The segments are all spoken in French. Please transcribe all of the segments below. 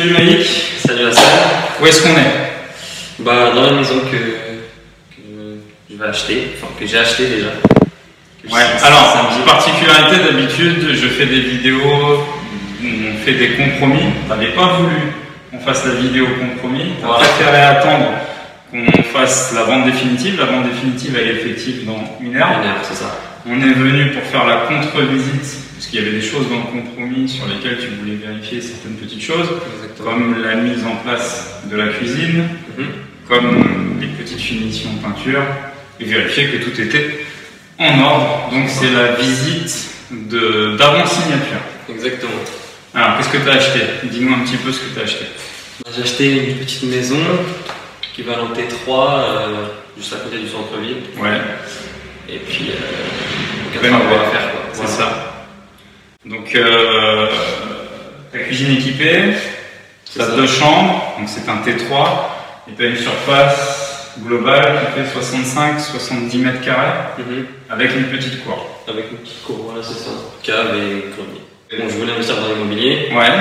Salut Malik. Salut Hassan. Où est-ce qu'on est? Bah, dans la maison que je vais acheter, enfin que j'ai acheté déjà. Ouais, alors, particularité d'habitude, je fais des vidéos où on fait des compromis. Tu n'avais pas voulu qu'on fasse la vidéo compromis, tu as préféré attendre qu'on fasse la vente définitive. La vente définitive elle est effective dans 1 heure. 1 heure, c'est ça. On est venu pour faire la contre-visite, parce qu'il y avait des choses dans le compromis sur lesquelles tu voulais vérifier certaines petites choses, comme la mise en place de la cuisine, comme les petites finitions de peinture, et vérifier que tout était en ordre. Donc c'est la visite d'avant-signature. Exactement. Alors, qu'est-ce que tu as acheté? Dis-nous un petit peu ce que tu as acheté. J'ai acheté une petite maison équivalent T3, juste à côté du centre-ville. Ouais. Et puis, on a travaux à faire, quoi. C'est ça. Donc, ta cuisine équipée, tu as 2 chambres, donc c'est un T3, et tu as une surface globale qui fait 65-70 mètres carrés, avec une petite cour. Avec une petite cour, voilà, c'est ça. Cave et grenier. Bon, je voulais investir dans l'immobilier. Ouais.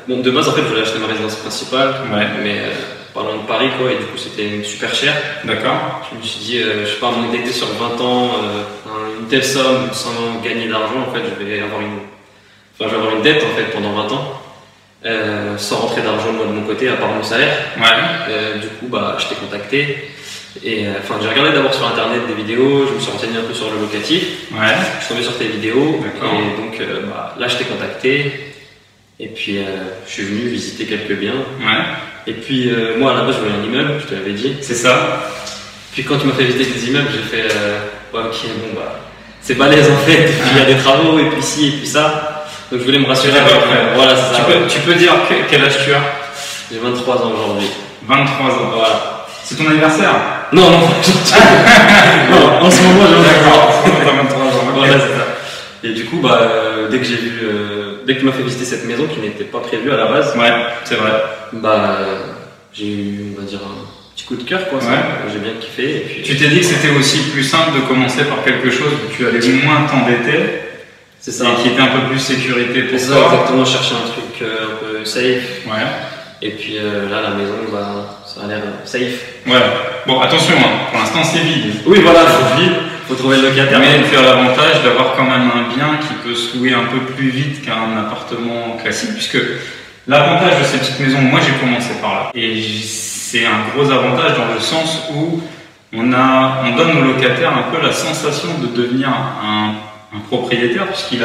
Bon, de base, en fait, je voulais acheter ma résidence principale, ouais. Mais pas loin de Paris, quoi, et du coup, c'était super cher. D'accord. Je me suis dit, je sais pas, m'endetter sur 20 ans, une telle somme, sans gagner d'argent, en fait, je vais avoir une dette, en fait, pendant 20 ans, sans rentrer d'argent, moi, de mon côté, à part mon salaire. Ouais. Du coup, bah, je t'ai contacté. Et enfin, j'ai regardé d'abord sur internet des vidéos, je me suis renseigné un peu sur le locatif. Ouais. Je suis tombé sur tes vidéos. D'accord. Et donc bah, là, je t'ai contacté. Et puis je suis venu visiter quelques biens. Ouais. Et puis moi, à la base, je voulais un immeuble, je te l'avais dit. C'est ça. Puis quand tu m'as fait visiter des immeubles, j'ai fait ouais, ok, bon bah, c'est balèze en fait. Et puis il y a des travaux, et puis ci, et puis ça. Donc je voulais me rassurer. Voilà, c'est ça. Tu peux dire quel âge tu as? J'ai 23 ans aujourd'hui. 23 ans. Voilà. C'est ton anniversaire? Non, non, non, en ce moment, j'ai 23 ans. Voilà, c'est ça. Et du coup, bah, dès que tu m'as fait visiter cette maison qui n'était pas prévue à la base, ouais, c'est vrai. Bah, j'ai eu, on va dire, un petit coup de cœur, quoi. Ouais. J'ai bien kiffé. Et puis, tu t'es dit que c'était aussi plus simple de commencer par quelque chose où tu allais moins t'endetter. C'est ça. Et qui était un peu plus sécurité pour toi. Ça, exactement, chercher un truc un peu safe. Ouais. Et puis là, la maison, bah, ça a l'air safe. Ouais. Bon, attention, hein. Pour l'instant, c'est vide. Oui, voilà, c'est vide. Faut trouver le locataire. Mais tu as l'avantage d'avoir quand même un bien qui peut se louer un peu plus vite qu'un appartement classique, puisque l'avantage de ces petites maisons, moi j'ai commencé par là, et c'est un gros avantage dans le sens où on donne au locataire un peu la sensation de devenir un propriétaire, puisqu'il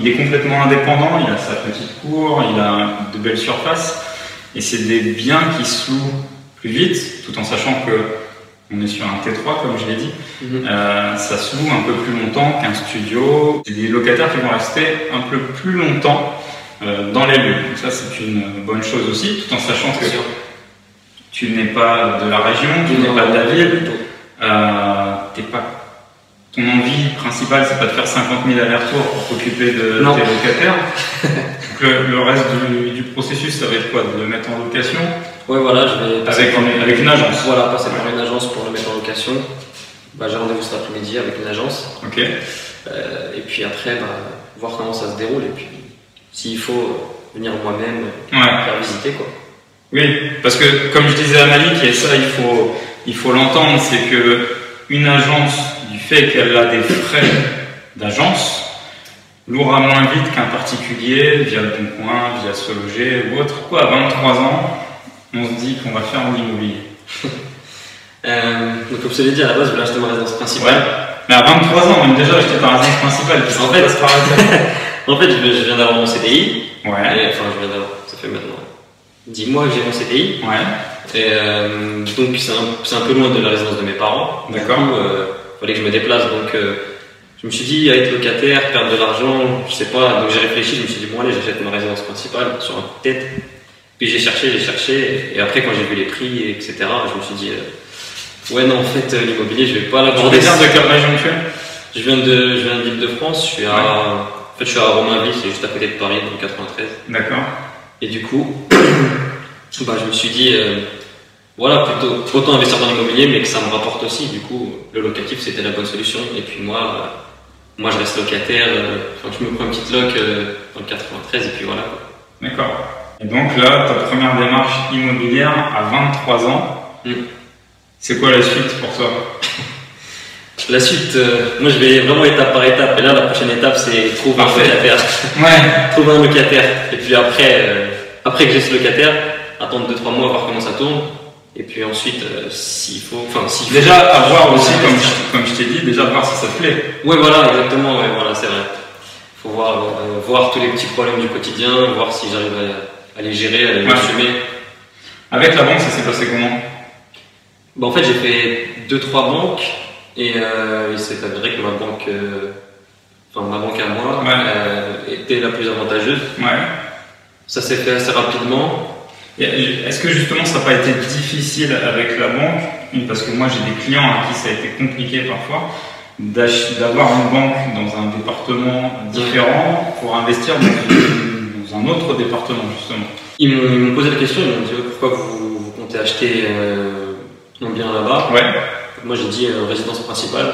est complètement indépendant, il a sa petite cour, il a de belles surfaces, et c'est des biens qui se louent plus vite, tout en sachant que on est sur un T3 comme je l'ai dit, ça se loue un peu plus longtemps qu'un studio. C'est des locataires qui vont rester un peu plus longtemps dans les lieux. Donc ça c'est une bonne chose aussi, tout en sachant que tu n'es pas de la région, tu n'es pas de la ville, ton envie principale c'est pas de faire 50 000 allers-retours pour t'occuper de tes locataires. Donc le reste du processus ça va être quoi? De le mettre en location? Ouais, voilà, je vais passer avec une agence. Voilà, passer par une agence pour le mettre en location. Bah, j'ai rendez-vous cet après-midi avec une agence. Ok. Et puis après, bah, voir comment ça se déroule. Et puis, s'il faut venir moi-même faire visiter, quoi. Oui, parce que comme je disais à Malik, et ça il faut l'entendre, c'est que une agence, du fait qu'elle a des frais d'agence, louera moins vite qu'un particulier via le Bon Coin, via Se Loger ou autre. Quoi, à 23 ans, on se dit qu'on va faire en immobilier. Donc comme je te l'ai dit, à la base, je voulais acheter ma résidence principale. Ouais. Mais à 23 ans, même déjà acheter ta résidence principale. En fait, je viens d'avoir mon CDI. Ouais. Enfin, ça fait maintenant 10 mois que j'ai mon CDI. Ouais. Et donc c'est un peu loin de la résidence de mes parents. D'accord. Du coup, fallait que je me déplace. Donc je me suis dit, à être locataire, perdre de l'argent, je sais pas. Donc j'ai réfléchi, je me suis dit, bon allez, j'achète ma résidence principale sur un coup de tête. Puis j'ai cherché, et après quand j'ai vu les prix, etc., je me suis dit, ouais non, en fait, l'immobilier, je vais pas l'aborder. Tu viens de quelle région tu es? Je viens de l'Île-de-France, je suis à Romainville, c'est juste à côté de Paris, dans le 93. D'accord. Et du coup, bah, je me suis dit, voilà, plutôt autant investir dans l'immobilier, mais que ça me rapporte aussi. Du coup, le locatif, c'était la bonne solution. Et puis moi, je reste locataire, je me prends une petite loc dans le 93, et puis voilà. D'accord. Et donc là, ta première démarche immobilière à 23 ans, c'est quoi la suite pour toi? La suite, moi je vais vraiment étape par étape. Et là, la prochaine étape, c'est trouver un locataire. Ouais. Trouver un locataire. Et puis après que j'ai ce locataire, attendre 2-3 mois, voir comment ça tourne. Et puis ensuite, s'il faut. Enfin, déjà, à voir aussi, comme je t'ai dit, déjà voir si ça te plaît. Ouais, voilà, exactement. Ouais, voilà, c'est vrai. Il faut voir tous les petits problèmes du quotidien, voir si j'arrive à les gérer, à les assumer. Avec la banque, ça s'est passé comment? En fait, j'ai fait 2-3 banques. Et il s'est avéré que ma banque à moi était la plus avantageuse. Ouais. Ça s'est fait assez rapidement. Est-ce que justement ça n'a pas été difficile avec la banque? Parce que moi j'ai des clients à qui ça a été compliqué parfois d'avoir une banque dans un département différent pour investir dans un autre département justement. Ils m'ont posé la question, ils m'ont dit pourquoi vous comptez acheter un bien là-bas? Ouais. Moi j'ai dit résidence principale.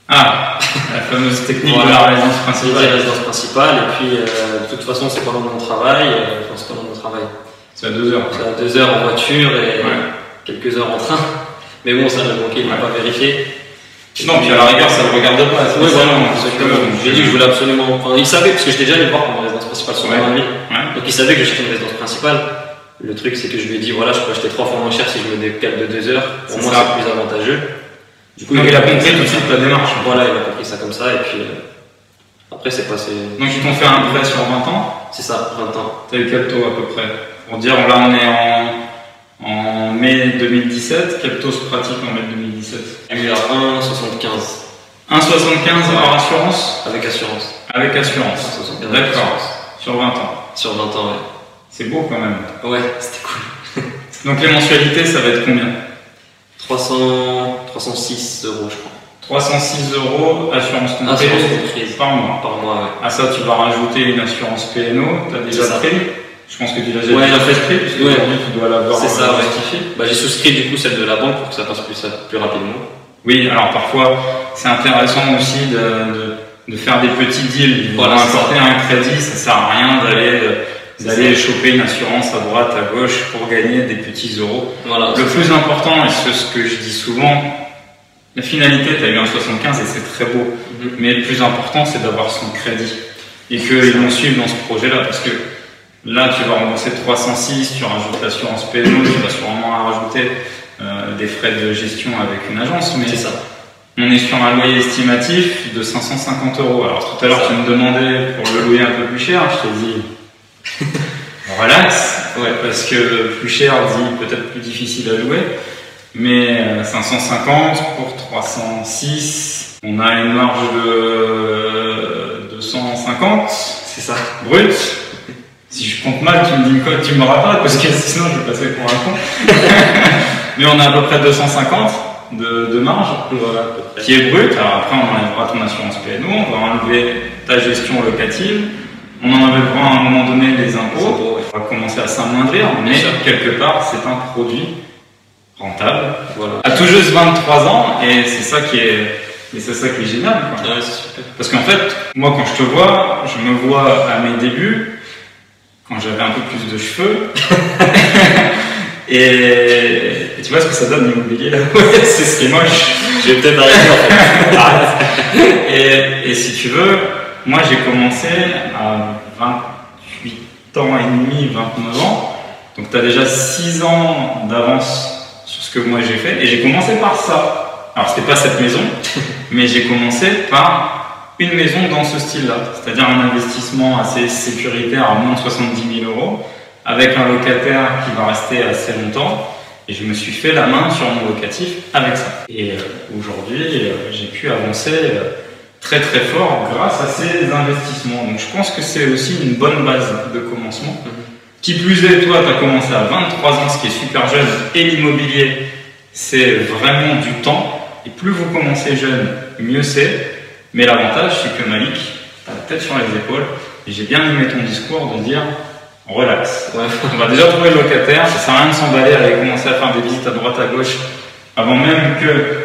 Ah, la fameuse technique de la résidence principale. La résidence principale, et puis de toute façon c'est pendant mon travail. C'est pendant mon travail. C'est à 2 heures. C'est à 2 heures en voiture et quelques heures en train. Mais bon, ça le banquier il n'a pas vérifié. Non, puis à la rigueur ça ne le regarde pas. Oui, voilà. J'ai dit que je voulais absolument. Enfin, il savait, parce que j'étais déjà allé voir pour ma résidence principale sur mon ami. Donc il savait que je cherchais une résidence principale. Le truc, c'est que je lui ai dit, voilà, je peux acheter 3 fois moins cher si je me décale de 2 heures. Pour moi, c'est plus avantageux. Du coup, il a compris tout de suite la démarche. Voilà, il a compris ça comme ça, et puis après, c'est passé. Donc, ils t'ont fait un prêt sur 20 ans? C'est ça, 20 ans. T'as eu quel taux à peu près? Pour dire, là, on est en mai 2017. Quel taux se pratique en mai 2017? Il y a eu à 1,75. 1,75 hors assurance? Avec assurance. Avec assurance. D'accord. Sur 20 ans. Sur 20 ans, ouais. C'est beau quand même. Ouais, c'était cool. Donc les mensualités, ça va être combien? 306 euros, je crois. 306 euros, assurance comprise par mois. Par mois, ouais. À ça, tu vas rajouter une assurance PNO. Tu as déjà pris? Je pense que tu l'as déjà pris, puisque aujourd'hui, tu dois l'avoir justifié. J'ai souscrit du coup celle de la banque pour que ça passe plus rapidement. Oui, alors parfois, c'est intéressant aussi de faire des petits deals. Pour apporter un crédit, ça sert à rien d'aller choper une assurance à droite, à gauche pour gagner des petits euros. Voilà, le plus important, et c'est ce que je dis souvent, la finalité, tu as eu un 75 et c'est très beau. Mais le plus important, c'est d'avoir son crédit. Et qu'ils vont suivre dans ce projet-là. Parce que là, tu vas rembourser 306, tu rajoutes l'assurance PNO, tu vas sûrement rajouter des frais de gestion avec une agence. Mais c'est ça. On est sur un loyer estimatif de 550 euros. Alors tout à l'heure, tu me demandais pour le loyer un peu plus cher, je t'ai dit relax, parce que plus cher dit peut-être plus difficile à louer, mais 550 pour 306, on a une marge de 250, c'est ça, brut. Si je compte mal, tu me dis quoi, tu me rappelles, parce que sinon je vais passer pour un con. Mais on a à peu près 250 de marge, voilà, qui est brut. Alors après, on enlèvera ton assurance PNO, on va enlever ta gestion locative, on enlèvera à un moment donné les impôts, on va commencer à s'amoindrir, mais quelque part, c'est un produit rentable. Voilà. À tout juste 23 ans, et c'est ça qui est génial. Ouais, c'est super. Parce qu'en fait, moi, quand je te vois, je me vois à mes débuts, quand j'avais un peu plus de cheveux. Et tu vois ce que ça donne l'immobilier là? Ouais, c'est ce qui est moche. Je vais peut-être arrêter en fait. Et si tu veux, moi j'ai commencé à 28 ans et demi, 29 ans. Donc tu as déjà 6 ans d'avance sur ce que moi j'ai fait. Et j'ai commencé par ça. Alors c'était pas cette maison, mais j'ai commencé par une maison dans ce style-là. C'est-à-dire un investissement assez sécuritaire à moins de 70 000 euros. Avec un locataire qui va rester assez longtemps, et je me suis fait la main sur mon locatif avec ça. Et aujourd'hui, j'ai pu avancer très très fort grâce à ces investissements. Donc je pense que c'est aussi une bonne base de commencement. Qui plus est, toi, tu as commencé à 23 ans, ce qui est super jeune, et l'immobilier, c'est vraiment du temps. Et plus vous commencez jeune, mieux c'est. Mais l'avantage, c'est que Malik, tu as la tête sur les épaules, et j'ai bien aimé ton discours de dire relax. Ouais. On va déjà trouver le locataire, ça sert à rien de s'emballer, aller commencer à faire des visites à droite à gauche avant même que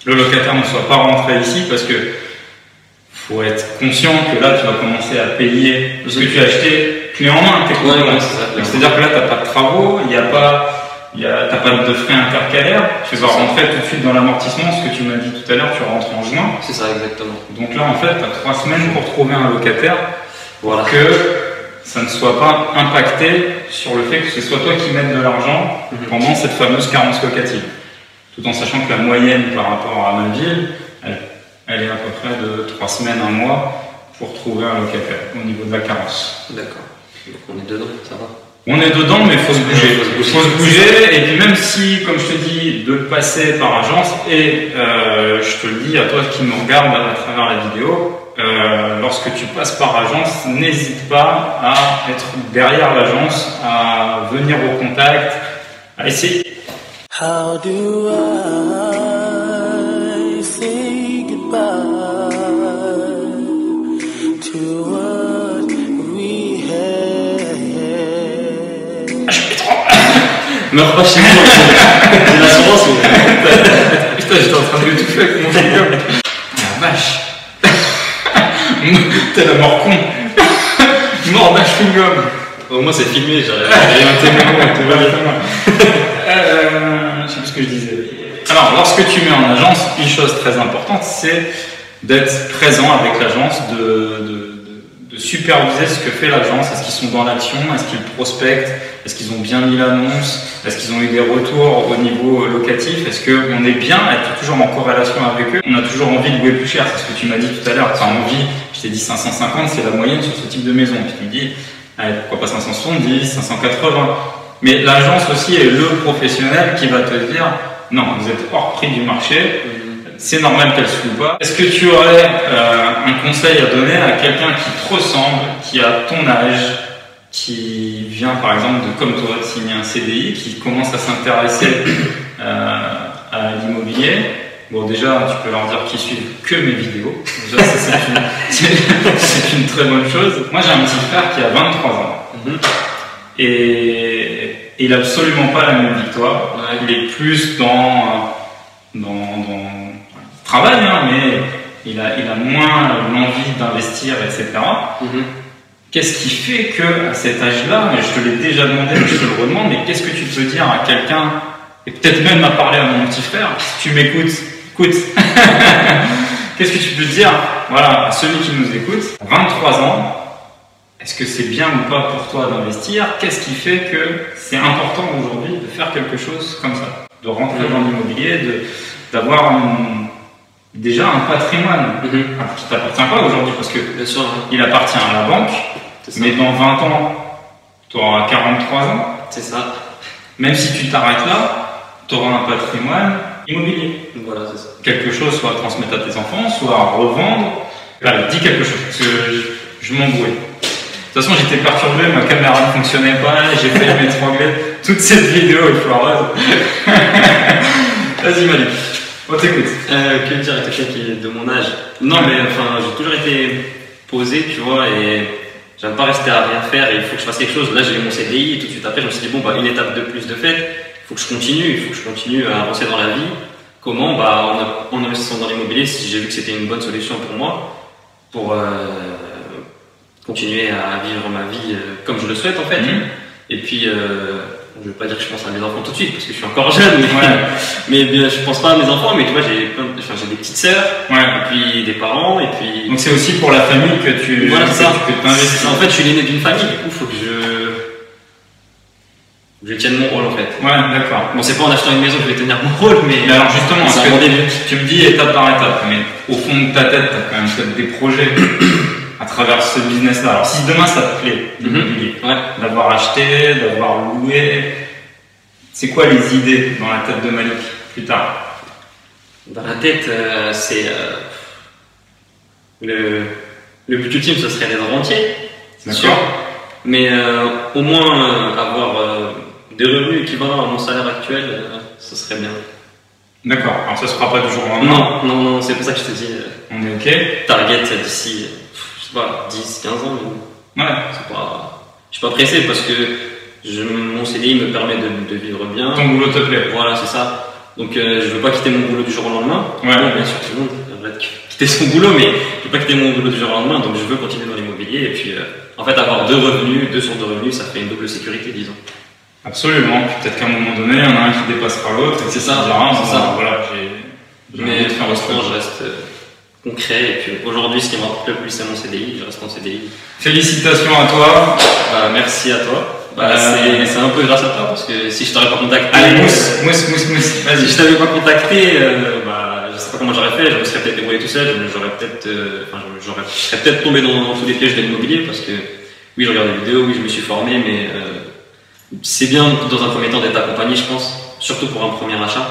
le locataire ne soit pas rentré ici, parce que faut être conscient que là tu vas commencer à payer ce que tu as acheté clé en main, techniquement. Ouais, c'est ça. C'est-à-dire que là, tu n'as pas de travaux, t'as pas de frais intercalaires, tu vas rentrer tout de suite dans l'amortissement, ce que tu m'as dit tout à l'heure, tu rentres en juin. C'est ça, exactement. Donc là, en fait, tu as 3 semaines pour trouver un locataire, Voilà. que ça ne soit pas impacté sur le fait que ce soit toi qui mettes de l'argent pendant cette fameuse carence locative. Tout en sachant que la moyenne par rapport à ma ville, elle est à peu près de 3 semaines, 1 mois pour trouver un locataire au niveau de la carence. D'accord. Donc on est dedans, ça va. On est dedans, mais il faut se bouger. Il faut se bouger, et puis même si, comme je te dis, de le passer par agence, et je te le dis à toi qui me regarde à travers la vidéo, lorsque tu passes par agence, n'hésite pas à être derrière l'agence, à venir au contact, à essayer. How do I say goodbye to what we had? Meurs pas chez moi, j'ai l'assurance. Putain, j'étais en train de l'étouffer avec mon chewing-gum. La vache. T'es la mort con. Mort d'un chewing-gum. Au moins c'est filmé, j'ai un témoin, tout va bien. Je sais plus ce que je disais. Alors, lorsque tu mets en agence, une chose très importante, c'est d'être présent avec l'agence, de superviser ce que fait l'agence. Est-ce qu'ils sont dans l'action? Est-ce qu'ils prospectent? Est-ce qu'ils ont bien mis l'annonce? Est-ce qu'ils ont eu des retours au niveau locatif? Est-ce qu'on est bien, être toujours en corrélation avec eux? On a toujours envie de louer plus cher, c'est ce que tu m'as dit tout à l'heure. Tu as envie, je t'ai dit 550, c'est la moyenne sur ce type de maison. Puis tu me dis, allez, pourquoi pas 570, 580? Mais l'agence aussi est le professionnel qui va te dire, non, vous êtes hors prix du marché, c'est normal qu'elle se loue pas. Est-ce que tu aurais un conseil à donner à quelqu'un qui te ressemble, qui a ton âge, qui vient par exemple de, comme toi, de signer un CDI, qui commence à s'intéresser à l'immobilier? Bon, déjà, tu peux leur dire qu'ils suivent que mes vidéos. Déjà, c'est une très bonne chose. Moi, j'ai un petit frère qui a 23 ans. Et il n'a absolument pas la même victoire. Il est plus dans il travaille, hein, mais il a moins l'envie d'investir, etc. Qu'est-ce qui fait que à cet âge-là, mais je te l'ai déjà demandé, mais je te le redemande, mais qu'est-ce que tu peux dire à quelqu'un, et peut-être même à parler à mon petit frère, si tu m'écoutes, écoute, qu'est-ce que tu peux dire, voilà, à celui qui nous écoute, 23 ans, est-ce que c'est bien ou pas pour toi d'investir? Qu'est-ce qui fait que c'est important aujourd'hui de faire quelque chose comme ça? De rentrer dans l'immobilier, d'avoir déjà un patrimoine qui ne t'appartient pas aujourd'hui, parce que Bien sûr, il appartient à la banque, mais dans 20 ans, tu auras 43 ans. c'est ça. Même si tu t'arrêtes là, tu auras un patrimoine immobilier. Voilà, c'est ça. Quelque chose soit à transmettre à tes enfants, soit à revendre. Allez, dis quelque chose, parce que je m'embrouille. De toute façon, j'étais perturbé, ma caméra ne fonctionnait pas, j'ai failli m'étrangler. Toute cette vidéo est foireuse. Vas-y, Malik, on t'écoute. Que dire à quelqu'un qui est de mon âge? Non, mais enfin, j'ai toujours été posé, tu vois, et j'aime pas rester à rien faire, et il faut que je fasse quelque chose. Là, j'ai eu mon CDI, et tout de suite après, je me suis dit, bon, bah, une étape de plus de fait, il faut que je continue à avancer dans la vie. Comment? Bah, en investissant dans l'immobilier, si j'ai vu que c'était une bonne solution pour moi, pour continuer à vivre ma vie comme je le souhaite, en fait. Et puis, je veux pas dire que je pense à mes enfants tout de suite, parce que je suis encore jeune, mais bien, je pense pas à mes enfants, mais tu vois, j'ai des petites sœurs, et puis des parents, et puis... Donc c'est aussi pour la famille que tu t'investis. En fait, je suis l'aîné d'une famille, du coup, il faut que je tienne mon rôle, en fait. Ouais, d'accord. Bon, c'est pas en achetant une maison que je vais tenir mon rôle, mais alors justement, c'est un bon début. tu me dis étape par étape, mais au fond de ta tête, tu as quand même peut-être des projets à travers ce business-là. Alors si demain ça te plaît, l'immobilier, d'avoir acheté, d'avoir loué, c'est quoi les idées dans la tête de Malik plus tard? Dans la tête, c'est le but ultime, ce serait d'être rentier, c'est sûr. Mais au moins avoir des revenus équivalents à mon salaire actuel, ce serait bien. D'accord. Alors ça se fera pas du jour au lendemain? Non, c'est pour ça que je te dis. On est ok. Target d'ici, je sais pas, 10, 15 ans. Mais je suis pas pressé parce que mon CDI me permet de vivre bien. Ton boulot te plaît? Voilà, c'est ça. Donc je veux pas quitter mon boulot du jour au lendemain. Ouais. Bon, bien sûr, tout le monde aimerait quitter son boulot, mais je vais pas quitter mon boulot du jour au lendemain, donc je veux continuer dans l'immobilier. Et puis, en fait, avoir deux sources de revenus, ça fait une double sécurité, disons. Absolument. Puis peut-être qu'à un moment donné, il y en a un qui dépassera l'autre. C'est ça. C'est ça. Voilà, mais pour l'instant, je reste concret. Et puis aujourd'hui, ce qui me rapporte le plus, c'est mon CDI. Je reste en CDI. Félicitations à toi. Merci à toi. C'est un peu grâce à toi parce que si je t'aurais pas contacté. Allez, mousse. Vas-y. Si je t'avais pas contacté, je sais pas comment j'aurais fait. Je me serais peut-être débrouillé tout seul. Je serais peut-être tombé dans tous les pièges de l'immobilier parce que oui, je regarde des vidéos, oui, je me suis formé, mais c'est bien dans un premier temps d'être accompagné, je pense, surtout pour un premier achat.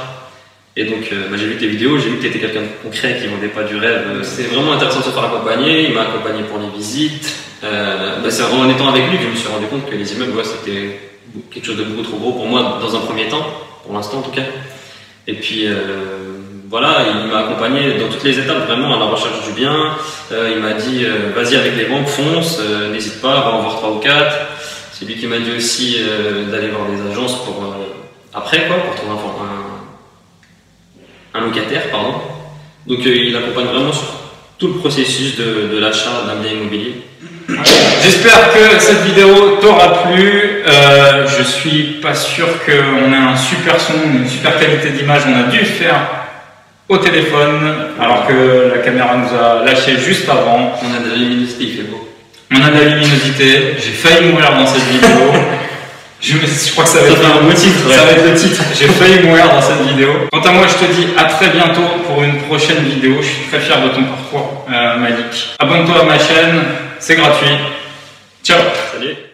Et donc, j'ai vu tes vidéos, j'ai vu que tu étais quelqu'un de concret qui vendait pas du rêve. C'est vraiment intéressant de se faire accompagner. Il m'a accompagné pour les visites. C'est vraiment en étant avec lui que je me suis rendu compte que les immeubles, c'était quelque chose de beaucoup trop gros pour moi dans un premier temps, pour l'instant en tout cas. Et puis voilà, il m'a accompagné dans toutes les étapes, vraiment à la recherche du bien. Il m'a dit vas-y avec les banques, fonce, n'hésite pas, va en voir 3 ou 4. C'est lui qui m'a dit aussi d'aller voir des agences pour après quoi, pour trouver un locataire, pardon. Donc il accompagne vraiment sur tout le processus de l'achat d'un bien immobilier. J'espère que cette vidéo t'aura plu. Je suis pas sûr qu'on ait un super son, une super qualité d'image. On a dû le faire au téléphone alors que la caméra nous a lâché juste avant. On a de la luminosité, il fait beau. On a de la luminosité. J'ai failli mourir dans cette vidéo. Je crois que ça va être un beau titre. Ça va être le titre. J'ai failli mourir dans cette vidéo. Quant à moi, je te dis à très bientôt pour une prochaine vidéo. Je suis très fier de ton parcours, Malik. Abonne-toi à ma chaîne, c'est gratuit. Ciao. Salut.